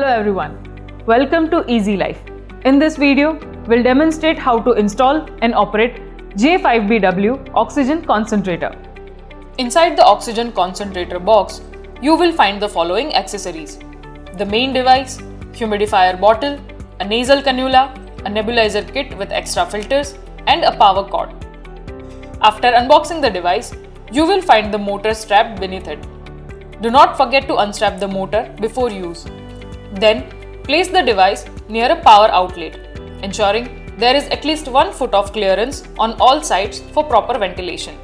Hello everyone, welcome to Ezlife. In this video, we'll demonstrate how to install and operate J5BW Oxygen Concentrator. Inside the Oxygen Concentrator box, you will find the following accessories: the main device, humidifier bottle, a nasal cannula, a nebulizer kit with extra filters, and a power cord. After unboxing the device, you will find the motor strapped beneath it. Do not forget to unstrap the motor before use. Then, place the device near a power outlet, ensuring there is at least 1 foot of clearance on all sides for proper ventilation.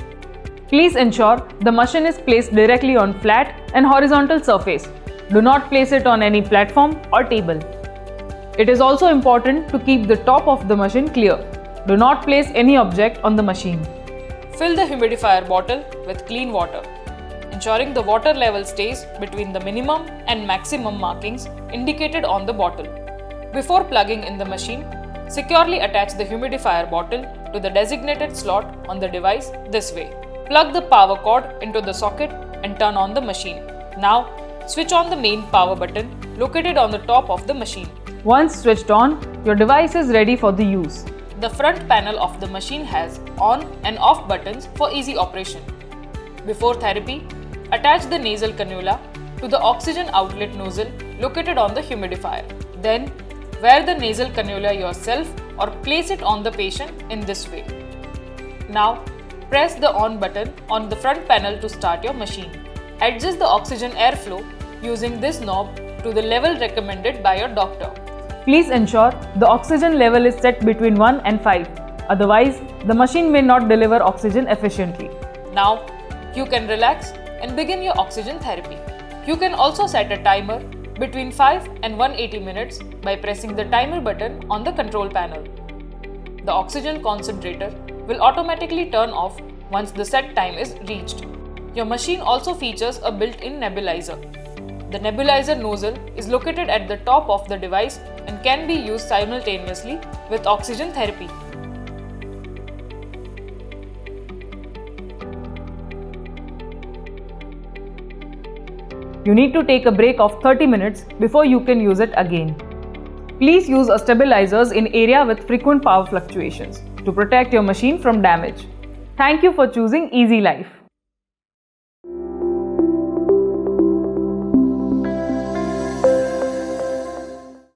Please ensure the machine is placed directly on flat and horizontal surface. Do not place it on any platform or table. It is also important to keep the top of the machine clear. Do not place any object on the machine. Fill the humidifier bottle with clean water, ensuring the water level stays between the minimum and maximum markings indicated on the bottle. Before plugging in the machine, securely attach the humidifier bottle to the designated slot on the device this way. Plug the power cord into the socket and turn on the machine. Now, switch on the main power button located on the top of the machine. Once switched on, your device is ready for the use. The front panel of the machine has on and off buttons for easy operation. Before therapy, attach the nasal cannula to the oxygen outlet nozzle located on the humidifier. Then, wear the nasal cannula yourself or place it on the patient in this way. Now, press the on button on the front panel to start your machine. Adjust the oxygen airflow using this knob to the level recommended by your doctor. Please ensure the oxygen level is set between 1 and 5. Otherwise, the machine may not deliver oxygen efficiently. Now, you can relax and begin your oxygen therapy. You can also set a timer between 5 and 180 minutes by pressing the timer button on the control panel. The oxygen concentrator will automatically turn off once the set time is reached. Your machine also features a built-in nebulizer. The nebulizer nozzle is located at the top of the device and can be used simultaneously with oxygen therapy. You need to take a break of 30 minutes before you can use it again. Please use stabilizers in area with frequent power fluctuations to protect your machine from damage. Thank you for choosing Ezlife.